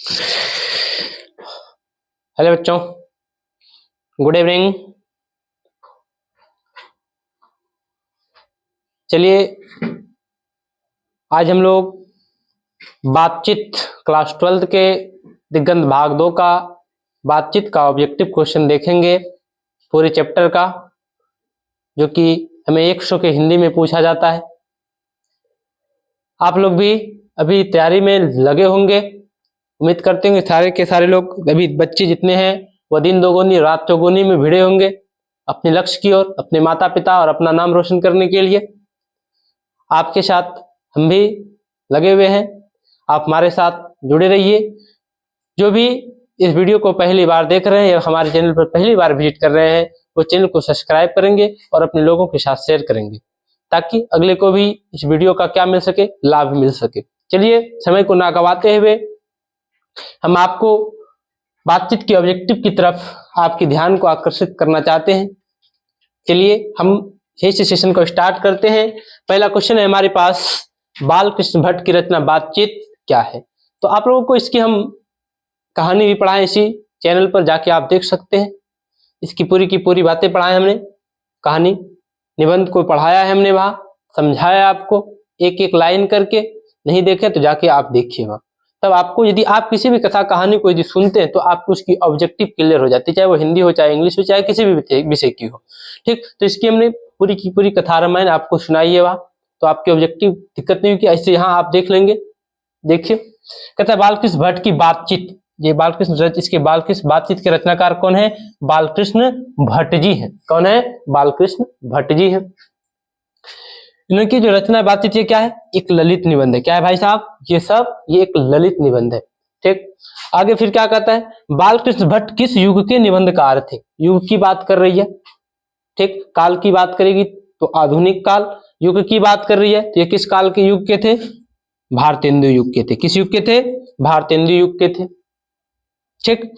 Hello बच्चों, good evening. चलिए आज हम लोग बातचीत क्लास 12 के दिगंत भाग 2 का बातचीत का ऑब्जेक्टिव क्वेश्चन देखेंगे, पूरे चैप्टर का, जो कि हमें 100 के हिंदी में पूछा जाता है। आप लोग भी अभी तैयारी में लगे होंगे, उम्मीद करते हैं सारे के सारे लोग, अभी बच्चे जितने हैं वह दिन दोगुनी रात चौगुनी में भिड़े होंगे अपने लक्ष्य की ओर, अपने माता पिता और अपना नाम रोशन करने के लिए। आपके साथ हम भी लगे हुए हैं, आप हमारे साथ जुड़े रहिए। जो भी इस वीडियो को पहली बार देख रहे हैं या हमारे चैनल पर पहली बार विजिट कर रहे हैं, वो चैनल को सब्सक्राइब करेंगे और अपने लोगों के साथ शेयर करेंगे, ताकि अगले को भी इस वीडियो का क्या मिल सके, लाभ मिल सके। चलिए समय को ना गवाते हुए हम आपको बातचीत के ऑब्जेक्टिव की तरफ आपके ध्यान को आकर्षित करना चाहते हैं। चलिए हम इस सेशन को स्टार्ट करते हैं। पहला क्वेश्चन है हमारे पास, बालकृष्ण भट्ट की रचना बातचीत क्या है। तो आप लोगों को इसकी हम कहानी भी पढ़ाएं, इसी चैनल पर जाके आप देख सकते हैं। इसकी पूरी की पूरी बातें पढ़ाएं हमने, कहानी निबंध को पढ़ाया है हमने, वहां समझाया आपको एक एक लाइन करके। नहीं देखे तो जाके आप देखिए वहां, तब आपको, यदि आप किसी भी कथा कहानी को यदि सुनते हैं तो आपको उसकी ऑब्जेक्टिव क्लियर हो जाती है, चाहे वो हिंदी हो, चाहे इंग्लिश हो, चाहे किसी भी विषय की हो। ठीक, तो इसकी हमने पूरी की पूरी कथा रामायण आपको सुनाई है वहां, तो आपकी ऑब्जेक्टिव दिक्कत नहीं होगी। ऐसे यहाँ आप देख लेंगे। देखिए, कहता है बालकृष्ण भट्ट की बातचीत। ये बालकृष्ण, इसके बालकृष्ण बातचीत के रचनाकार कौन है? बालकृष्ण भट्ट जी हैं। कौन है? बालकृष्ण भट्ट जी हैं। इनकी जो रचना बातचीत ये क्या है? एक ललित निबंध है। क्या है भाई साहब? ये एक ललित निबंध है। ठीक, आगे फिर क्या कहता है? बालकृष्ण भट्ट किस युग के निबंधकार थे? युग की बात कर रही है। ठीक, काल की बात करेगी तो आधुनिक काल, युग की बात कर रही है तो ये किस काल के युग के थे? भारतेंदु युग के थे। किस युग के थे? भारतेंदु युग के थे। ठीक,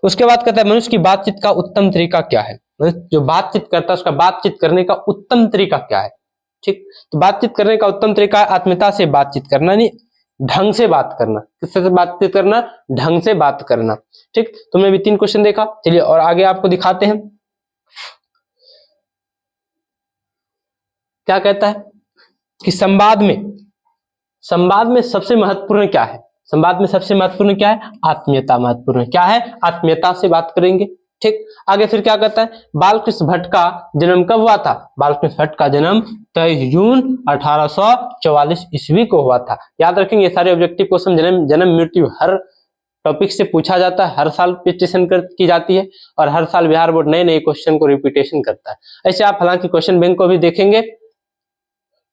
उसके बाद कहता है मनुष्य की बातचीत का उत्तम तरीका क्या है? जो बातचीत करता है उसका बातचीत करने का उत्तम तरीका क्या है? ठीक, तो बातचीत करने का उत्तम तरीका है आत्मीयता से बातचीत करना, नहीं ढंग से बात करना। किससे बातचीत करना? ढंग से बात करना। ठीक, तुमने भी 3 क्वेश्चन देखा। चलिए और आगे आपको दिखाते हैं क्या कहता है कि संवाद में सबसे महत्वपूर्ण क्या है? संवाद में सबसे महत्वपूर्ण क्या है? आत्मीयता महत्वपूर्ण है। क्या है? आत्मीयता से बात करेंगे। ठीक, आगे फिर क्या कहता है? बालकृष्ण भट्ट का जन्म कब हुआ था? बालकृष्ण भट्ट का जन्म 23 जून 1844 ईस्वी को हुआ था। याद रखेंगे, ये सारे ऑब्जेक्टिव क्वेश्चन जन्म मृत्यु हर टॉपिक से पूछा जाता है, हर साल पिटिशन की जाती है और हर साल बिहार बोर्ड नए नए क्वेश्चन को रिपीटेशन करता है। ऐसे आप हालांकि क्वेश्चन बैंक को भी देखेंगे।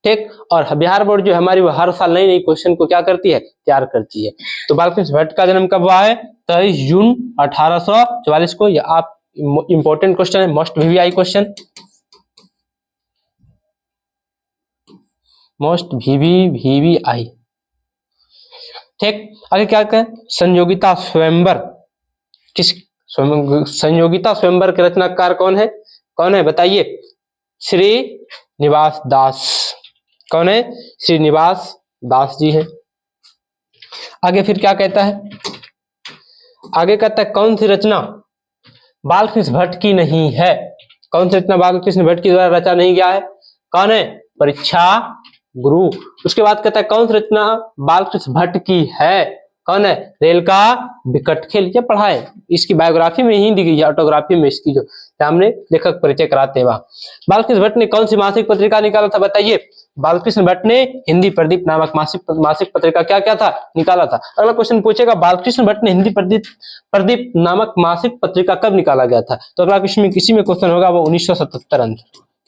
ठीक, और बिहार बोर्ड जो हमारी वो हर साल नई नई क्वेश्चन को क्या करती है? तैयार करती है। तो बालकृष्ण भट्ट का जन्म कब हुआ है? 23 जून 1844 को। ये आप इंपॉर्टेंट क्वेश्चन है, most VVI question, most VVI. ठीक, आगे क्या कहें? संयोगिता स्वयंवर। किस संयोगिता स्वयंवर के रचनाकार कौन है? कौन है बताइए? श्रीनिवास दास। कौन है? श्रीनिवास दास जी है। आगे फिर क्या कहता है? आगे कहता है कौन सी रचना बालकृष्ण भट्ट की नहीं है? कौन सी रचना बालकृष्ण भट्ट की द्वारा रचा नहीं गया है? कौन है? परीक्षा गुरु। उसके बाद कहता है कौन सी रचना बालकृष्ण भट्ट की है? कौन है? रेल का विकट खेल। ये पढ़ा है, इसकी बायोग्राफी में ही दी गई है, ऑटोग्राफी में इसकी जो सामने लेखक परिचय कराते हैं वहां। बालकृष्ण भट्ट ने कौन सी मासिक पत्रिका निकाला था बताइए? बालकृष्ण भट्ट ने हिंदी प्रदीप नामक मासिक पत्रिका क्या था? निकाला था। अगला क्वेश्चन पूछेगा बालकृष्ण भट्ट ने हिंदी प्रदीप नामक मासिक पत्रिका कब निकाला गया था? तो अगला किसी में क्वेश्चन होगा वो 1977 अंत।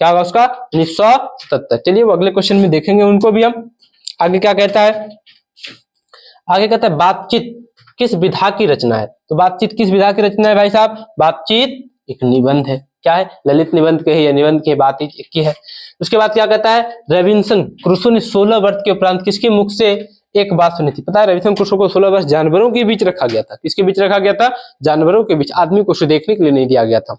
क्या होगा उसका? 1977। चलिए वो अगले क्वेश्चन में देखेंगे उनको भी हम। आगे क्या कहता है? आगे कहता है बातचीत किस विधा की रचना है? तो बातचीत किस विधा की रचना है भाई साहब? बातचीत एक निबंध है। क्या है? ललित निबंध के या निबंध की बातचीत की है। उसके बाद क्या कहता है? रविंसन क्रूसो ने 16 वर्ष के उपरांत किसके मुख से एक बात सुनी थी? पता है, रविंसन क्रूसो को 16 वर्ष जानवरों के बीच रखा गया था। किसके बीच रखा गया था? जानवरों के बीच। आदमी को उसे देखने के लिए नहीं दिया गया था।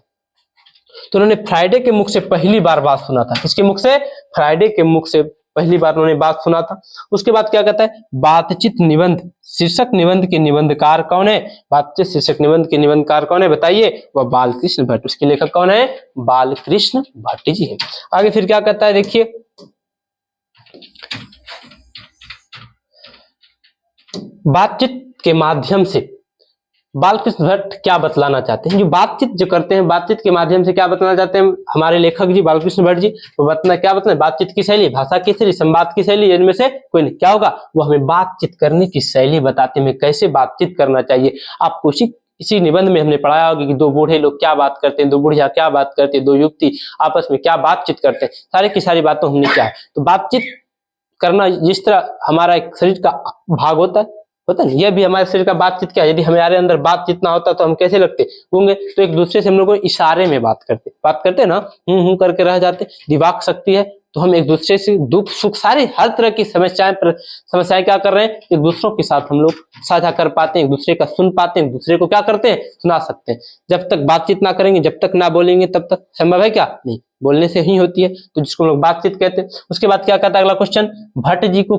तो उन्होंने फ्राइडे के मुख से पहली बार बात सुना था। किसके मुख से? फ्राइडे के मुख से पहली बार उन्होंने बात सुना था। उसके बाद क्या कहता है, बातचीत निबंध शीर्षक निबंध के निबंधकार कौन है, बातचीत शीर्षक निबंध के निबंधकार कौन है बताइए, वह बालकृष्ण भट्ट। उसके लेखक कौन है, बालकृष्ण भट्ट जी है। आगे फिर क्या कहता है देखिए, बातचीत के माध्यम से बालकृष्ण भट्ट क्या बतलाना चाहते हैं, जो बातचीत जो करते हैं, बातचीत के माध्यम से क्या बतलाना चाहते हैं हमारे लेखक जी बालकृष्ण भट्ट जी, वो क्या बतला, बातचीत की शैली, भाषा की शैली, संवाद की शैली, इनमें से कोई नहीं, क्या होगा, वो हमें बातचीत करने की शैली बताते हैं, कैसे बातचीत करना चाहिए। आपको इसी निबंध में हमने पढ़ाया होगा कि दो बूढ़े लोग क्या बात करते हैं, दो बुढ़िया क्या बात करते हैं, दो युवती आपस में क्या बातचीत करते हैं, सारी की सारी बातों हमने क्या है। तो बातचीत करना जिस तरह हमारा एक शरीर का भाग होता है यह भी हमारे शरीर का बातचीत क्या है। यदि हमारे अंदर बातचीत ना होता तो हम कैसे लगते होंगे, तो एक दूसरे से हम लोग इशारे में बात करते ना, करके रह जाते। दिमाग शक्ति है तो हम एक दूसरे से दुख सुख सारी हर तरह की समस्याएं क्या कर रहे हैं, एक दूसरों के साथ हम लोग साझा कर पाते हैं, एक दूसरे का सुन पाते हैं, एक दूसरे को क्या करते हैं, सुना सकते हैं। जब तक बातचीत ना करेंगे, जब तक ना बोलेंगे, तब तक संभव है क्या, नहीं, बोलने से ही होती है, तो जिसको लोग बातचीत कहते हैं। उसके बाद क्या कहता है अगला क्वेश्चन, भट्ट जी को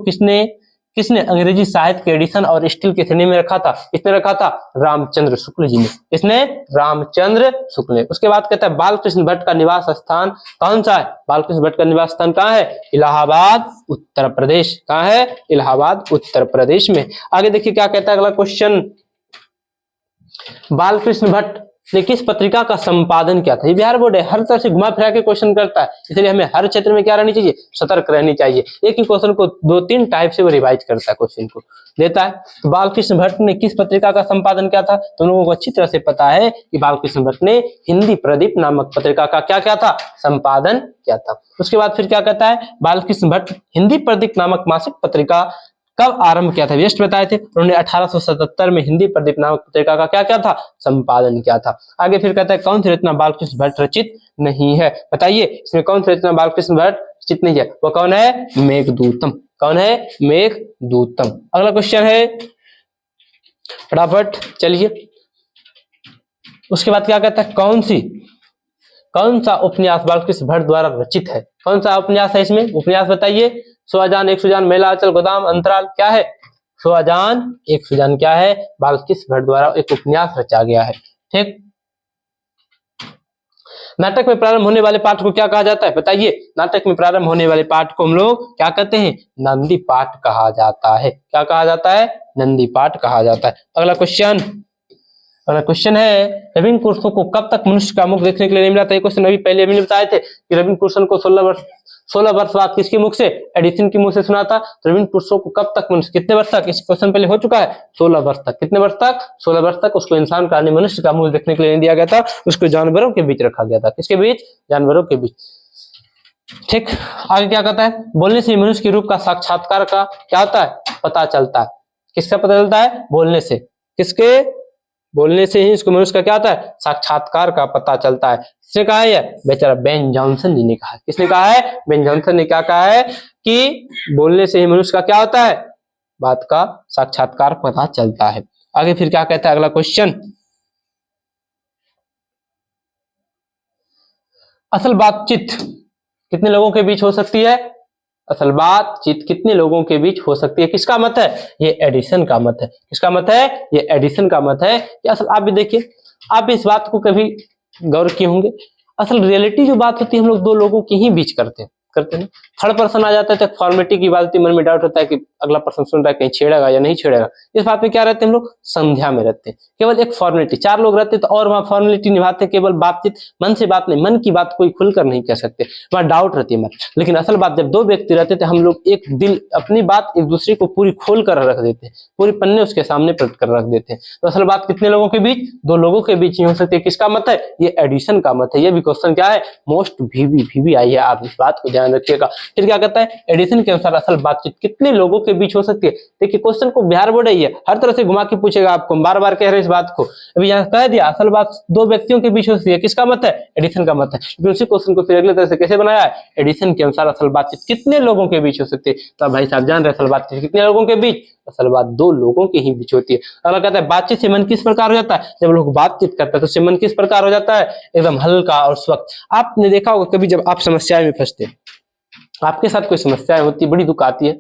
किसने अंग्रेजी साहित्य के एडिशन और स्टील की श्रेणी में रखा था, किसने रखा था, रामचंद्र शुक्ल जी ने, इसने रामचंद्र शुक्ल ने। उसके बाद कहता है बालकृष्ण भट्ट का निवास स्थान कौन सा है, बालकृष्ण भट्ट का निवास स्थान कहाँ है, इलाहाबाद उत्तर प्रदेश, कहाँ है, इलाहाबाद उत्तर प्रदेश में। आगे देखिए क्या कहता है अगला क्वेश्चन, बालकृष्ण भट्ट ने किस पत्रिका का संपादन किया था। ये बिहार बोर्ड है, हर तरह से घुमा फिरा के क्वेश्चन करता है, इसलिए हमें हर क्षेत्र में क्या रहनी चाहिए, सतर्क रहनी चाहिए। एक ही क्वेश्चन को 2-3 टाइप से वो रिवाइज करता है, क्वेश्चन को देता है। तो बालकृष्ण भट्ट ने किस पत्रिका का संपादन किया था, तो लोगों को अच्छी तरह से पता है कि बालकृष्ण भट्ट ने हिंदी प्रदीप नामक पत्रिका का क्या था, संपादन किया था। उसके बाद फिर क्या कहता है, बालकृष्ण भट्ट हिंदी प्रदीप नामक मासिक पत्रिका कब आरंभ किया था, व्यस्त बताए थे, उन्होंने 1877 में हिंदी प्रदीप नामक पत्रिका का क्या था, संपादन किया था। आगे फिर कहता है कौन सी रचना बालकृष्ण भट्ट रचित नहीं है, बताइए इसमें कौन सी रचना बालकृष्ण भट्ट रचित नहीं है, वो कौन है, मेघदूतम, कौन है, मेघदूतम। अगला क्वेश्चन है, फटाफट चलिए। उसके बाद क्या कहता है, कौन सा उपन्यास बालकृष्ण भट्ट द्वारा रचित है, कौन सा उपन्यास है इसमें, उपन्यास बताइए, 100 जान 100 जान, मेला अचल गोदाम अंतराल, क्या है, 100 जान 100 जान क्या है, बालकृष्ण भट्ट द्वारा एक उपन्यास रचा गया है। ठीक, नाटक में प्रारंभ होने वाले पाठ को क्या कहा जाता है, बताइए, नाटक में प्रारंभ होने वाले पाठ को हम लोग क्या कहते हैं, नंदी पाठ कहा जाता है, क्या कहा जाता है, नंदी पाठ कहा जाता है। अगला क्वेश्चन है, रविन कुर्सो को कब तक मनुष्य का मुख देखने के लिए नहीं मिला था। ये क्वेश्चन अभी पहले भी बताए थे कि रविन कुर्सन को 16 वर्ष बाद किसके मुख से, एडिसन के मुंह से सुना था। रविन कुर्सो को कब तक मनुष्य, कितने वर्ष तक, इस क्वेश्चन पहले हो चुका है, 16 वर्ष तक, कितने वर्ष तक, 16 वर्ष तक उसको इंसान का नहीं मनुष्य का मुंह देखने के लिए नहीं दिया गया था, उसको जानवरों के बीच रखा गया था, किसके बीच, जानवरों के बीच। ठीक, आगे क्या कहता है, बोलने से मनुष्य के रूप का साक्षात्कार का क्या होता है, पता चलता है, किसका पता चलता है, बोलने से, किसके, बोलने से ही इसको मनुष्य का क्या होता है, साक्षात्कार का पता चलता है। किसने कहा है, बेचारा बेन जॉनसन जी ने कहा है, किसने कहा है, बेन जॉनसन ने क्या कहा है कि बोलने से ही मनुष्य का क्या होता है, बात का साक्षात्कार पता चलता है। आगे फिर क्या कहता है अगला क्वेश्चन, असल बातचीत कितने लोगों के बीच हो सकती है, असल बातचीत कितने लोगों के बीच हो सकती है, किसका मत है, ये एडिसन का मत है, किसका मत है, ये एडिसन का मत है। असल आप भी देखिए, आप इस बात को कभी गौर किए होंगे, असल रियलिटी जो बात होती है हम लोग दो लोगों के ही बीच करते हैं, थर्ड पर्सन आ जाता है तो फॉर्मेलिटी की बात, मन में डाउट होता है कि अगला पर्सन सुन रहा है कहीं छेड़ेगा या नहीं छेड़ेगा। इस बात में क्या रहते हैं हम लोग, संध्या में रहते हैं, केवल एक फॉर्मेलिटी, 4 लोग रहते हैं तो और वहां फॉर्मेलिटी निभाते हैं, केवल बातचीत, मन से बात नहीं, मन की बात कोई खुलकर नहीं कह सकते, वहां डाउट रहती है मन। लेकिन असल बात जब 2 व्यक्ति रहते थे हम लोग एक दिल अपनी बात एक दूसरे को पूरी खोल कर रख देते हैं, पूरी पन्ने उसके सामने प्रकट कर रख देते हैं। तो असल बात कितने लोगों के बीच, 2 लोगों के बीच ही हो सकती है, किसका मत है, ये एडिशन का मत है। ये भी क्वेश्चन क्या है, मोस्ट वीवी आई है, आप इस बात को ध्यान रखिएगा। फिर क्या कहता है, एडिसन के अनुसार असल बातचीत कितने लोगों के बीच हो सकती है। देखिए क्वेश्चन को बिहार बोर्ड है, हर तरह से घुमा के पूछेगा आपको, बार बार कह रहे हैं इस बात को, अभी यहाँ कह दिया असल बात 2 व्यक्तियों के बीच हो सकती है, किसका मत है, एडिसन का मत है। लेकिन उसी क्वेश्चन को फिर अगले तरह से कैसे बनाया है, एडिसन के अनुसार असल बातचीत कितने लोगों के बीच हो सकती है। तो भाई साहब जान रहे असल बातचीत कितने लोगों के बीच, असल बात 2 लोगों के ही बीच होती है। अगला कहता है बातचीत से मन किस प्रकार हो जाता है, जब लोग बातचीत करते हैं तो उससे मन किस प्रकार हो जाता है, एकदम हल्का और स्वच्छ। आपने देखा होगा कभी जब आप समस्या में फंसते हैं, आपके साथ कोई समस्याएं होती है, बड़ी दुख आती है,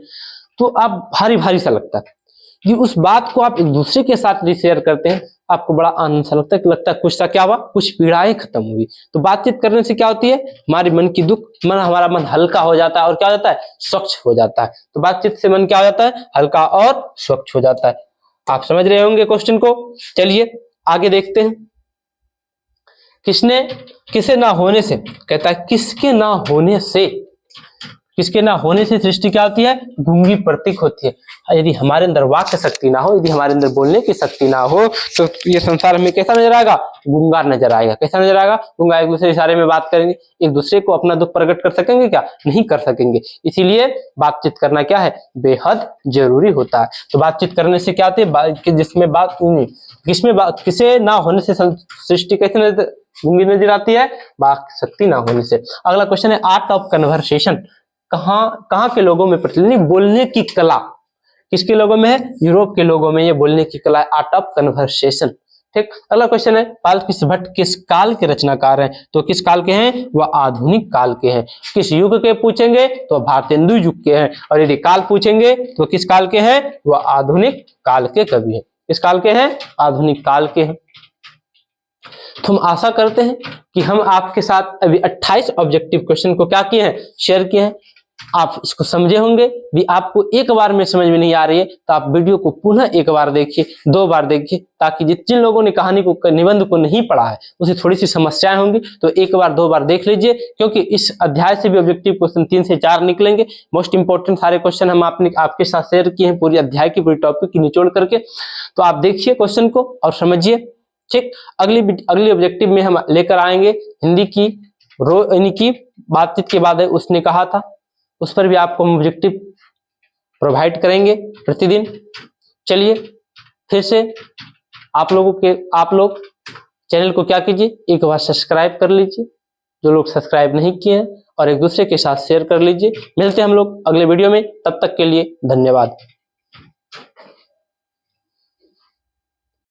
तो आप भारी भारी सा लगता है कि उस बात को आप एक दूसरे के साथ भी शेयर करते हैं, आपको बड़ा आनंद सा लगता है कि लगता है कुछ सा क्या हुआ, कुछ पीड़ाएं खत्म हुई। तो बातचीत करने से क्या होती है, हमारे मन की दुख, हमारा मन हल्का हो जाता है और क्या हो जाता है, स्वच्छ हो जाता है। तो बातचीत से मन क्या हो जाता है, हल्का और स्वच्छ हो जाता है। आप समझ रहे होंगे क्वेश्चन को। चलिए आगे देखते हैं। किसे ना होने से, कहता है किसके ना होने से, किसके ना होने से सृष्टि क्या होती है, गूंगी प्रतीक होती है। यदि हमारे अंदर वाक्य शक्ति ना हो, यदि हमारे अंदर बोलने की शक्ति ना हो, तो ये संसार हमें कैसा नजर आएगा, गूंगा नजर आएगा। कैसा नजर आएगा, गूंगा। एक दूसरे इशारे में बात करेंगे, एक दूसरे को अपना दुख प्रकट कर सकेंगे क्या, नहीं कर सकेंगे। इसीलिए बातचीत करना क्या है, बेहद जरूरी होता है। तो बातचीत करने से क्या होती है, जिसमें बात किसे ना होने से सृष्टि कैसे गूंगी नजर आती है, वाक्य शक्ति ना होने से। अगला क्वेश्चन है, आर्ट ऑफ कन्वर्सेशन कहाँ के लोगों में प्रचलित, नहीं बोलने की कला किसके लोगों में है, यूरोप के लोगों में ये बोलने की कला, आर्ट ऑफ कन्वर्सेशन। ठीक। अगला क्वेश्चन है, बालकृष्ण भट्ट किस काल के रचनाकार हैं, तो किस काल के हैं, वह आधुनिक काल के हैं। किस युग के पूछेंगे तो भारतेंदु युग के हैं, और यदि काल पूछेंगे तो किस काल के हैं, वह आधुनिक काल के कवि हैं। किस काल के हैं, आधुनिक काल के हैं। तो हम आशा करते हैं कि हम आपके साथ अभी 28 ऑब्जेक्टिव क्वेश्चन को क्या किए हैं, शेयर किए हैं। आप इसको समझे होंगे भी। आपको एक बार में समझ में नहीं आ रही है तो आप वीडियो को पुनः एक बार देखिए, 2 बार देखिए, ताकि जिन लोगों ने कहानी को, निबंध को नहीं पढ़ा है, उसे थोड़ी सी समस्याएं होंगी, तो 1 बार 2 बार देख लीजिए, क्योंकि इस अध्याय से भी ऑब्जेक्टिव क्वेश्चन 3 से 4 निकलेंगे। मोस्ट इंपोर्टेंट सारे क्वेश्चन हम आपके साथ शेयर किए हैं, पूरी अध्याय की, पूरी टॉपिक की निचोड़ करके। तो आप देखिए क्वेश्चन को और समझिए। ठीक। अगली ऑब्जेक्टिव में हम लेकर आएंगे हिंदी की यानी कि बातचीत के बाद उसने कहा था, उस पर भी आपको हम ऑब्जेक्टिव प्रोवाइड करेंगे प्रतिदिन। चलिए फिर से आप लोग चैनल को क्या कीजिए, एक बार सब्सक्राइब कर लीजिए, जो लोग सब्सक्राइब नहीं किए हैं, और एक दूसरे के साथ शेयर कर लीजिए। मिलते हैं हम लोग अगले वीडियो में, तब तक के लिए धन्यवाद।